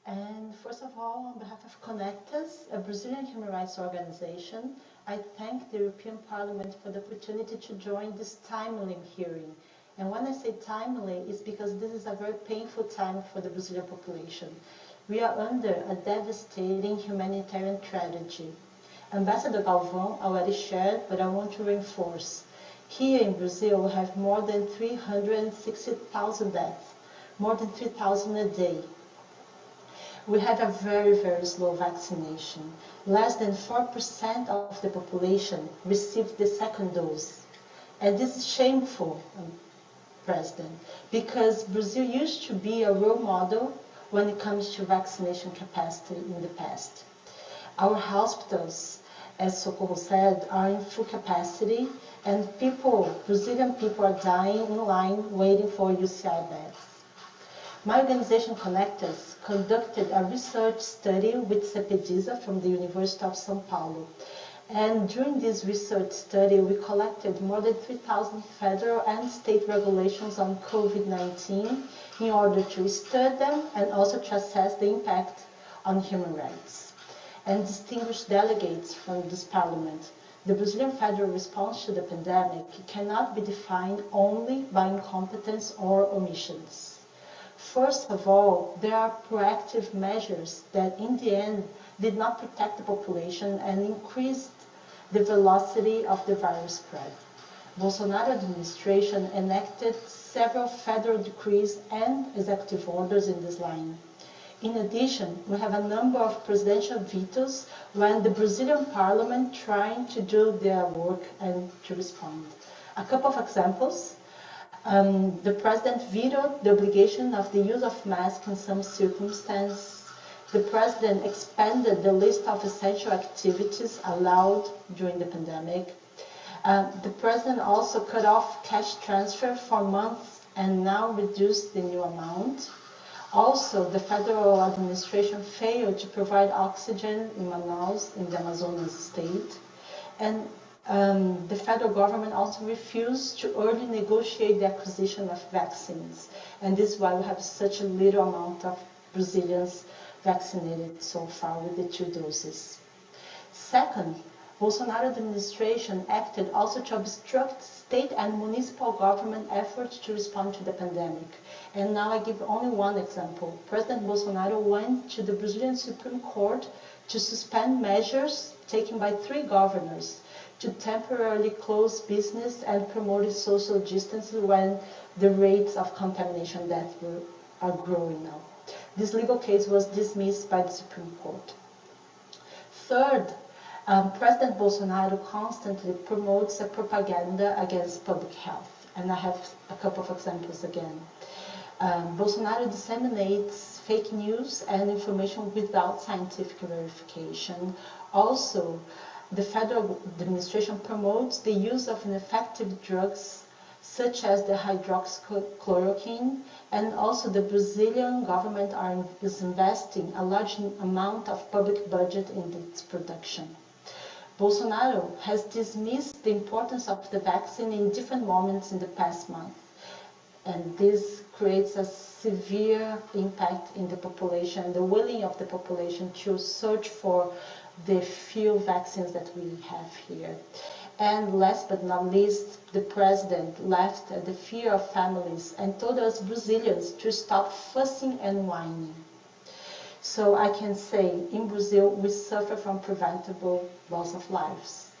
And first of all, on behalf of Conectas, a Brazilian human rights organization, I thank the European Parliament for the opportunity to join this timely hearing. And when I say timely, it's because this is a very painful time for the Brazilian population. We are under a devastating humanitarian tragedy. Ambassador Galvão already shared, but I want to reinforce. Here in Brazil, we have more than 360,000 deaths, more than 3,000 a day. We have a very, very slow vaccination. Less than 4% of the population received the second dose. And this is shameful, President, because Brazil used to be a role model when it comes to vaccination capacity in the past. Our hospitals, as Socorro said, are in full capacity, and Brazilian people are dying in line waiting for UCI beds. My organization, Conectas, conducted a research study with CEPEDISA from the University of São Paulo. And during this research study, we collected more than 3,000 federal and state regulations on COVID-19 in order to study them and also to assess the impact on human rights. And distinguished delegates from this parliament, the Brazilian federal response to the pandemic cannot be defined only by incompetence or omissions. First of all, there are proactive measures that in the end did not protect the population and increased the velocity of the virus spread. Bolsonaro administration enacted several federal decrees and executive orders in this line. In addition, we have a number of presidential vetoes when the Brazilian parliament trying to do their work and to respond. A couple of examples. The president vetoed the obligation of the use of masks in some circumstances. The president expanded the list of essential activities allowed during the pandemic. The president also cut off cash transfer for months and now reduced the new amount. Also, the federal administration failed to provide oxygen in Manaus, in the Amazonas state. And the federal government also refused to early negotiate the acquisition of vaccines. And this is why we have such a little amount of Brazilians vaccinated so far with the 2 doses. Second, Bolsonaro administration acted also to obstruct state and municipal government efforts to respond to the pandemic. And now I give only one example. President Bolsonaro went to the Brazilian Supreme Court to suspend measures taken by 3 governors to temporarily close business and promote social distancing when the rates of contamination death are growing now. This legal case was dismissed by the Supreme Court. Third, President Bolsonaro constantly promotes a propaganda against public health. And I have a couple of examples again. Bolsonaro disseminates fake news and information without scientific verification. Also, the federal administration promotes the use of ineffective drugs such as the hydroxychloroquine, and also the Brazilian government is investing a large amount of public budget in its production. Bolsonaro has dismissed the importance of the vaccine in different moments in the past month, and this creates a severe impact in the population, the willing of the population to search for the few vaccines that we have here. And last but not least, the president left at the fear of families and told us Brazilians to stop fussing and whining. So I can say, in Brazil, we suffer from preventable loss of lives.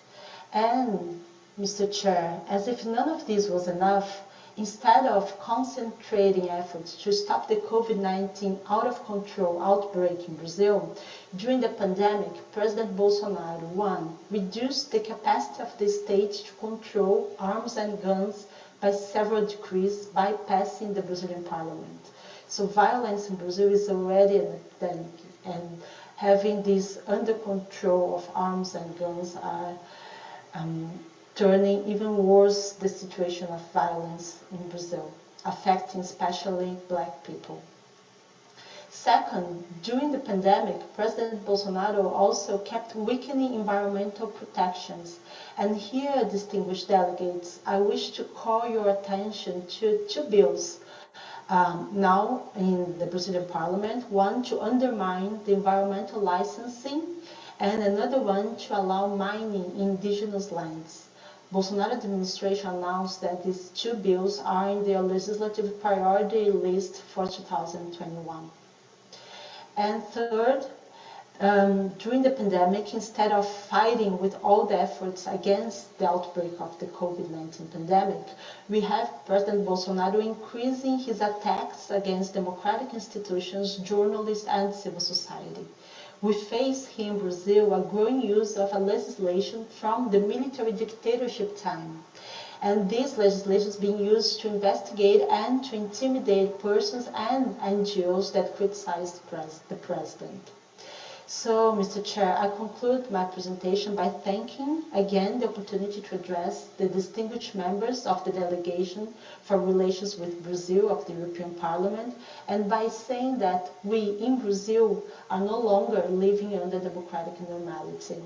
And, Mr. Chair, as if none of this was enough, instead of concentrating efforts to stop the COVID-19 out-of-control outbreak in Brazil, during the pandemic, President Bolsonaro, 1, reduced the capacity of the state to control arms and guns by several decrees, bypassing the Brazilian parliament. So violence in Brazil is already an epidemic, and having this under control of arms and guns are turning even worse the situation of violence in Brazil, affecting especially Black people. Second, during the pandemic, President Bolsonaro also kept weakening environmental protections. And here, distinguished delegates, I wish to call your attention to 2 bills. now in the Brazilian Parliament, one to undermine the environmental licensing and another one to allow mining in indigenous lands. Bolsonaro administration announced that these two bills are in their legislative priority list for 2021. And third, during the pandemic, instead of fighting with all the efforts against the outbreak of the COVID-19 pandemic, we have President Bolsonaro increasing his attacks against democratic institutions, journalists, and civil society. We face here in Brazil a growing use of a legislation from the military dictatorship time. And this legislation is being used to investigate and to intimidate persons and NGOs that criticize the president. So, Mr. Chair, I conclude my presentation by thanking again the opportunity to address the distinguished members of the delegation for relations with Brazil of the European Parliament, and by saying that we in Brazil are no longer living under democratic normality.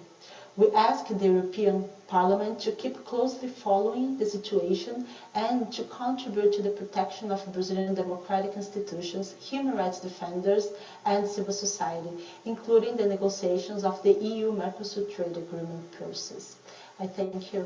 We ask the European Parliament to keep closely following the situation and to contribute to the protection of Brazilian democratic institutions, human rights defenders, and civil society, including the negotiations of the EU-Mercosur trade agreement process. I thank you.